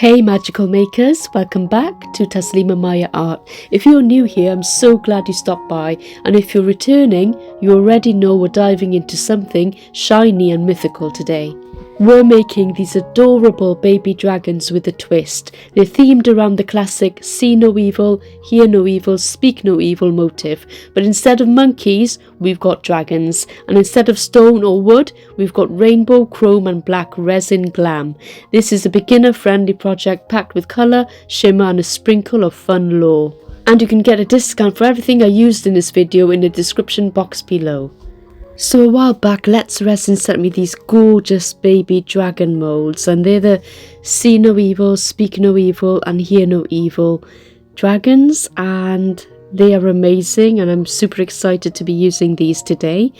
Hey magical makers, welcome back to Taslima Maya Art. If you're new here, I'm so glad you stopped by, and if you're returning, you already know we're diving into something shiny and mythical today. We're making these adorable baby dragons with a twist. They're themed around the classic see no evil, hear no evil, speak no evil motif. But instead of monkeys, we've got dragons. And instead of stone or wood, we've got rainbow, chrome and black resin glam. This is a beginner-friendly project packed with colour, shimmer and a sprinkle of fun lore. And you can get a discount for everything I used in this video in the description box below. So a while back, Let's Resin sent me these gorgeous baby dragon molds, and they're the see no evil, speak no evil and hear no evil dragons, and they are amazing and I'm super excited to be using these today.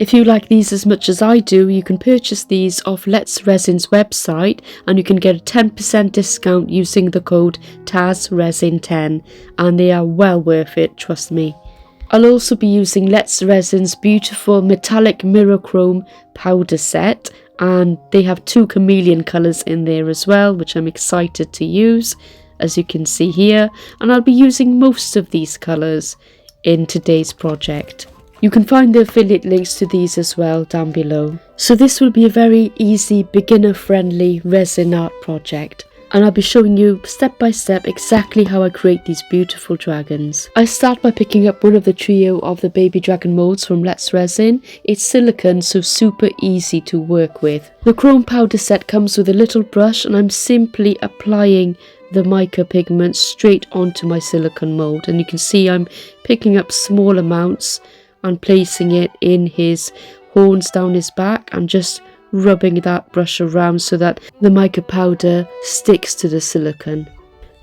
If you like these as much as I do, you can purchase these off Let's Resin's website and you can get a 10% discount using the code TASRESIN10, and they are well worth it, trust me. I'll also be using Let's Resin's beautiful metallic mirror chrome powder set, and they have two chameleon colours in there as well, which I'm excited to use, as you can see here, and I'll be using most of these colours in today's project. You can find the affiliate links to these as well down below. So this will be a very easy, beginner friendly resin art project. And I'll be showing you step by step exactly how I create these beautiful dragons. I start by picking up one of the trio of the baby dragon molds from Let's Resin. It's silicone, so super easy to work with. The chrome powder set comes with a little brush, and I'm simply applying the mica pigment straight onto my silicone mold. And you can see I'm picking up small amounts and placing it in his horns down his back and just rubbing that brush around so that the mica powder sticks to the silicone.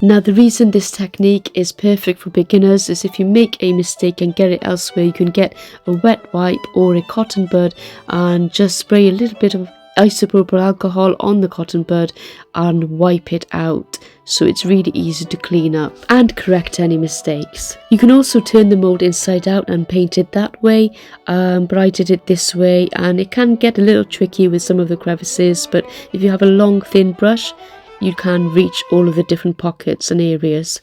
Now the reason this technique is perfect for beginners is if you make a mistake and get it elsewhere, you can get a wet wipe or a cotton bud and just spray a little bit of isopropyl alcohol on the cotton bud and wipe it out, so it's really easy to clean up and correct any mistakes. You can also turn the mold inside out and paint it that way, but I did it this way, and it can get a little tricky with some of the crevices, but if you have a long thin brush you can reach all of the different pockets and areas.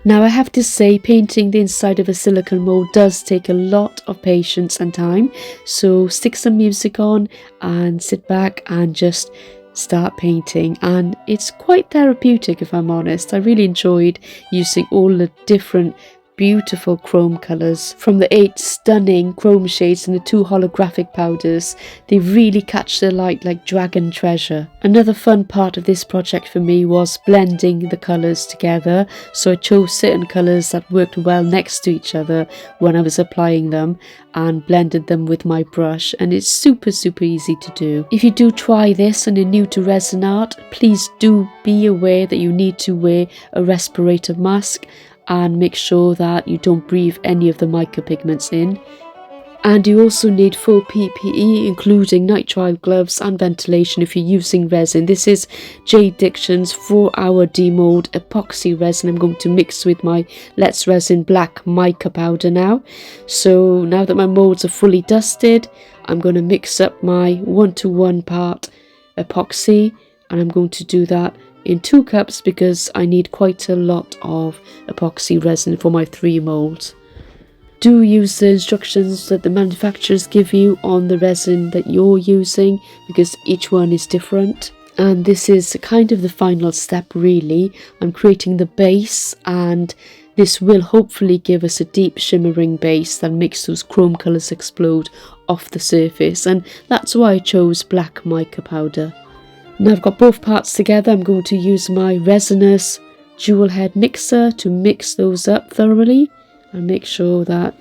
Now I have to say, painting the inside of a silicone mold does take a lot of patience and time, so stick some music on and sit back and just start painting, and it's quite therapeutic if I'm honest. I really enjoyed using all the different beautiful chrome colours from the 8 stunning chrome shades and the 2 holographic powders. They really catch the light like dragon treasure. Another fun part of this project for me was blending the colours together, so I chose certain colours that worked well next to each other when I was applying them and blended them with my brush, and it's super easy to do. If you do try this and you're new to resin art, please do be aware that you need to wear a respirator mask and make sure that you don't breathe any of the mica pigments in. And you also need full PPE, including nitrile gloves and ventilation if you're using resin. This is JDiction's 4-hour Demold epoxy resin I'm going to mix with my Let's Resin black mica powder now. So now that my molds are fully dusted, I'm going to mix up my 1:1 part epoxy, and I'm going to do that in 2 cups because I need quite a lot of epoxy resin for my 3 molds. Do use the instructions that the manufacturers give you on the resin that you're using, because each one is different. And this is kind of the final step really. I'm creating the base, and this will hopefully give us a deep shimmering base that makes those chrome colours explode off the surface, and that's why I chose black mica powder. Now I've got both parts together. I'm going to use my resinous dual head mixer to mix those up thoroughly and make sure that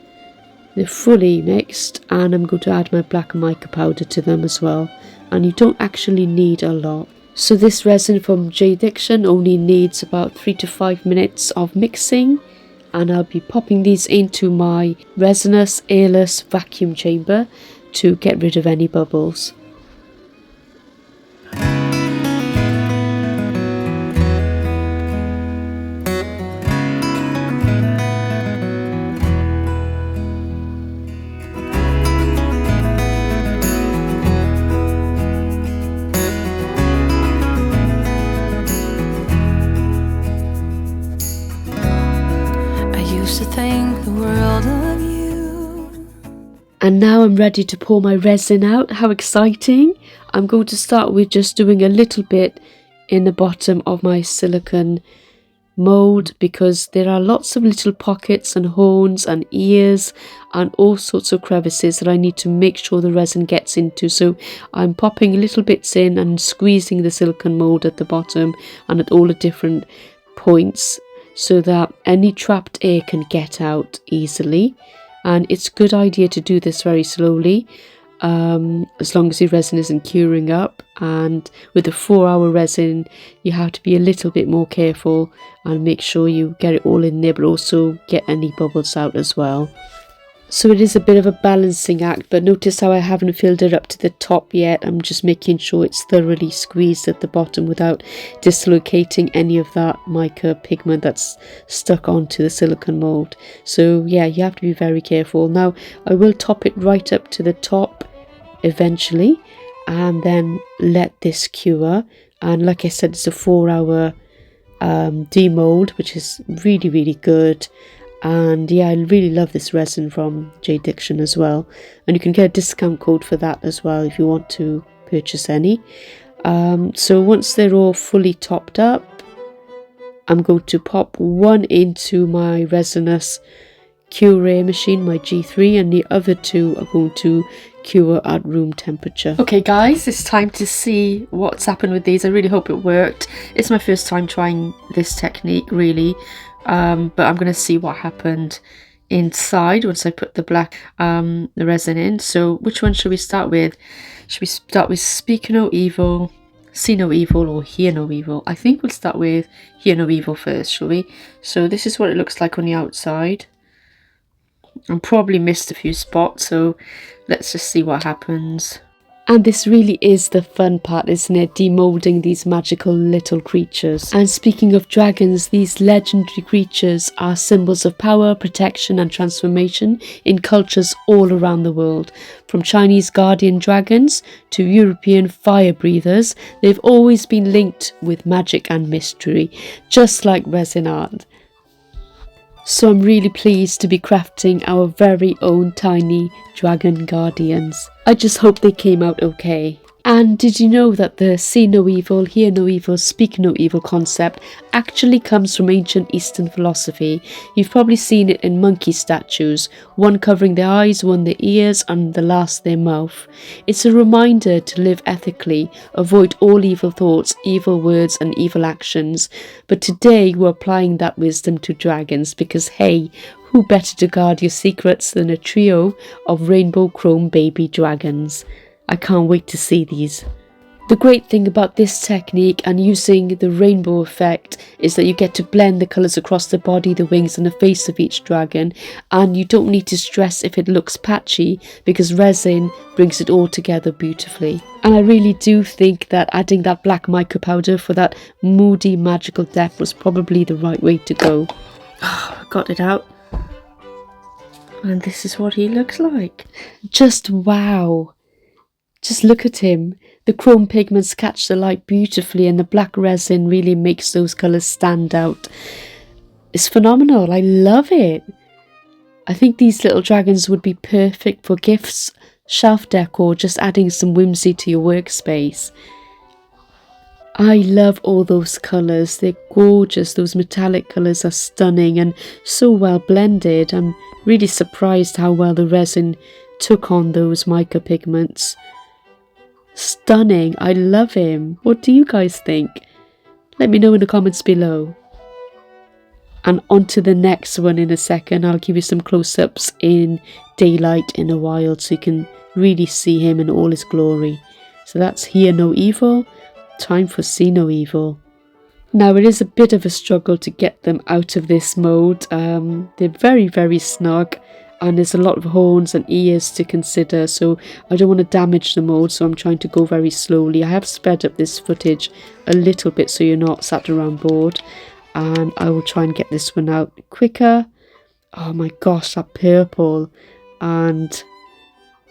they're fully mixed, and I'm going to add my black mica powder to them as well, and you don't actually need a lot. So this resin from JDiction only needs about 3 to 5 minutes of mixing, and I'll be popping these into my resinous airless vacuum chamber to get rid of any bubbles. to think the world of you. And now I'm ready to pour my resin out. How exciting! I'm going to start with just doing a little bit in the bottom of my silicone mold, because there are lots of little pockets and horns and ears and all sorts of crevices that I need to make sure the resin gets into. So I'm popping little bits in and squeezing the silicone mold at the bottom and at all the different points so that any trapped air can get out easily. And it's a good idea to do this very slowly, as long as your resin isn't curing up. And with a 4-hour resin, you have to be a little bit more careful and make sure you get it all in there, but also get any bubbles out as well. So it is a bit of a balancing act, but notice how I haven't filled it up to the top yet. I'm just making sure it's thoroughly squeezed at the bottom without dislocating any of that mica pigment that's stuck onto the silicone mold. So yeah, you have to be very careful. Now I will top it right up to the top eventually and then let this cure. And like I said, it's a 4-hour demold, which is really good. And yeah, I really love this resin from JDiction as well, and you can get a discount code for that as well if you want to purchase any. So once they're all fully topped up, I'm going to pop one into my resinous cure machine, my G3, and the other two are going to cure at room temperature. Okay guys, it's time to see what's happened with these. I really hope it worked. It's my first time trying this technique really. But I'm going to see what happened inside once I put the resin in. So which one should we start with? Should we start with Speak No Evil, See No Evil, or Hear No Evil? I think we'll start with Hear No Evil first, shall we? So this is what it looks like on the outside. I probably missed a few spots, so let's just see what happens. And this really is the fun part, isn't it? Demolding these magical little creatures. And speaking of dragons, these legendary creatures are symbols of power, protection and transformation in cultures all around the world. From Chinese guardian dragons to European fire breathers, they've always been linked with magic and mystery, just like resin art. So I'm really pleased to be crafting our very own tiny dragon guardians. I just hope they came out okay. And did you know that the See No Evil, Hear No Evil, Speak No Evil concept actually comes from ancient Eastern philosophy? You've probably seen it in monkey statues, one covering their eyes, one their ears, and the last their mouth. It's a reminder to live ethically, avoid all evil thoughts, evil words, and evil actions. But today we're applying that wisdom to dragons because, hey, who better to guard your secrets than a trio of rainbow chrome baby dragons? I can't wait to see these. The great thing about this technique and using the rainbow effect is that you get to blend the colours across the body, the wings and the face of each dragon, and you don't need to stress if it looks patchy because resin brings it all together beautifully. And I really do think that adding that black mica powder for that moody magical depth was probably the right way to go. Got it out. And this is what he looks like. Just wow. Just look at him. The chrome pigments catch the light beautifully and the black resin really makes those colours stand out. It's phenomenal. I love it. I think these little dragons would be perfect for gifts, shelf decor, just adding some whimsy to your workspace. I love all those colours. They're gorgeous. Those metallic colours are stunning and so well blended. I'm really surprised how well the resin took on those mica pigments. Stunning. I love him. What do you guys think? Let me know in the comments below. And on to the next one in a second. I'll give you some close-ups in daylight in a while so you can really see him in all his glory. So that's Hear No Evil. Time for See No Evil. Now it is a bit of a struggle to get them out of this mold. They're very snug. And there's a lot of horns and ears to consider, so I don't want to damage the mold, so I'm trying to go very slowly. I have sped up this footage a little bit so you're not sat around bored, and I will try and get this one out quicker. Oh my gosh, that purple, and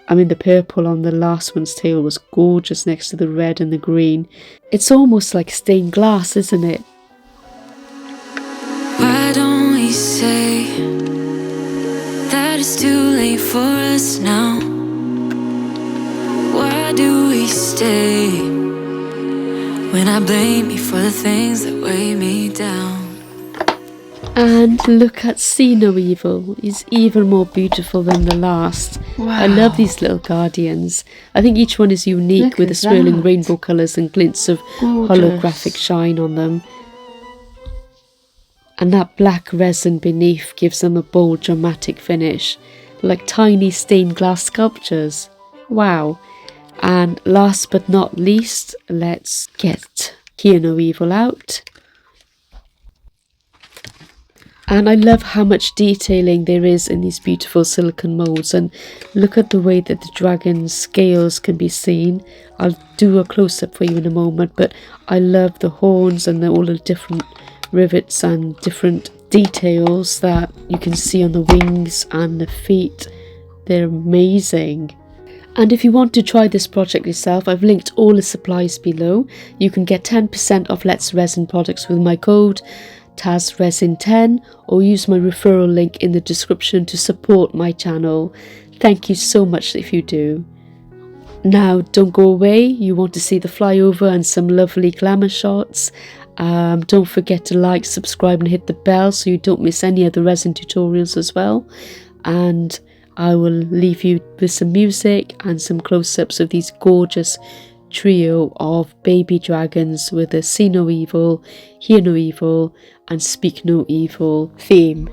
I mean the purple on the last one's tail was gorgeous next to the red and the green. It's almost like stained glass, isn't it? Why don't we say it's too late for us now. Why do we stay when I blame you for the things that weigh me down? And look at See No Evil. He's even more beautiful than the last. Wow. I love these little guardians. I think each one is unique Look with the at swirling that. rainbow colours and glints of Gorgeous. holographic shine on them. And that black resin beneath gives them a bold, dramatic finish, like tiny stained glass sculptures. Wow. And last but not least, let's get Hear No Evil out. And I love how much detailing there is in these beautiful silicone molds, and look at the way that the dragon's scales can be seen. I'll do a close-up for you in a moment, but I love the horns and all the different rivets and different details that you can see on the wings and the feet. They're amazing. And if you want to try this project yourself, I've linked all the supplies below. You can get 10% off Let's Resin products with my code TASRESIN10, or use my referral link in the description to support my channel. Thank you so much if you do. Now don't go away, you want to see the flyover and some lovely glamour shots. Don't forget to like, subscribe and hit the bell so you don't miss any of the resin tutorials as well. And I will leave you with some music and some close-ups of these gorgeous trio of baby dragons with a See No Evil, Hear No Evil and Speak No Evil theme.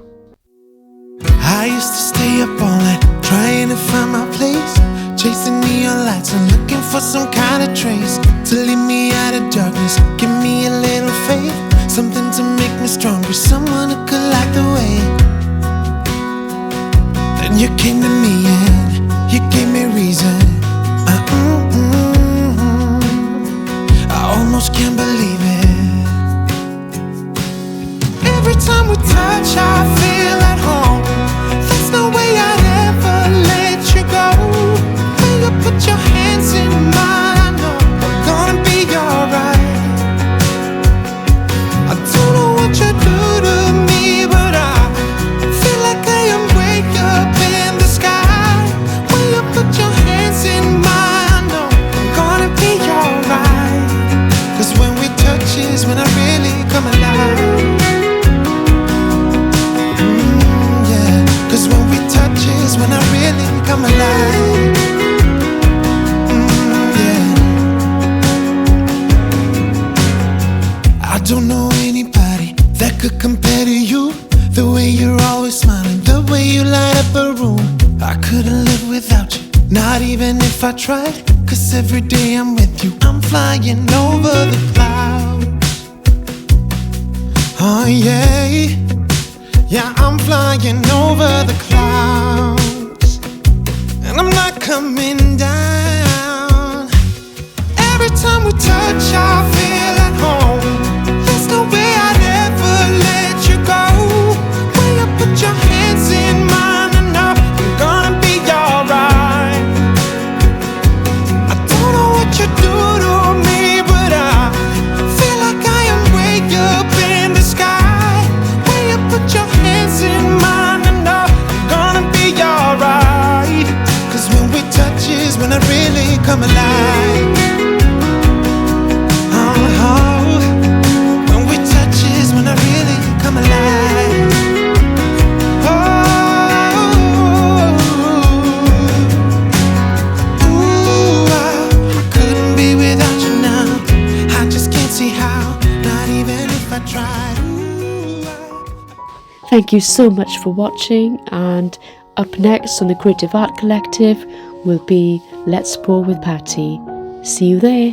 I used to stay up all night trying to find my place, chasing neon lights and looking for some kind of trace to lead me out of darkness, give me a little faith, something to make me stronger, someone who could light the way. Then you came to me and you gave me reason. I almost can't believe it. Every time we touch, I feel at home. There's no way I'd ever let you go. When you put your hands in mine, I know I'm gonna be alright. I don't know what you do to me, but I feel like I am way up in the sky. When you put your hands in mine, I know I'm gonna be alright. 'Cause when we touch is when I really come alive. Yeah. 'Cause when we touch is when I really come alive. Yeah. I don't know anybody that could compare to you. The way you're always smiling, the way you light up a room. I couldn't live without you, not even if I tried. 'Cause every day I'm with you, I'm flying over the clouds. Oh yeah, yeah, I'm flying over the clouds. And I'm not coming down. Every time we touch, I feel at home. There's no way I'd ever let you go. When you put your hands in mine, I know I'm gonna be alright. I don't know what you do to me, but I feel like I am way up in the sky. When you put your hands in mine, I know I'm gonna be alright. 'Cause when we touch is when I really come alive. When we touch is when I really come alive. I couldn't be without you now. I just can't see how, not even if I tried. Thank you so much for watching, and up next on the Creative Art Collective will be Let's Pour with Patty. See you there.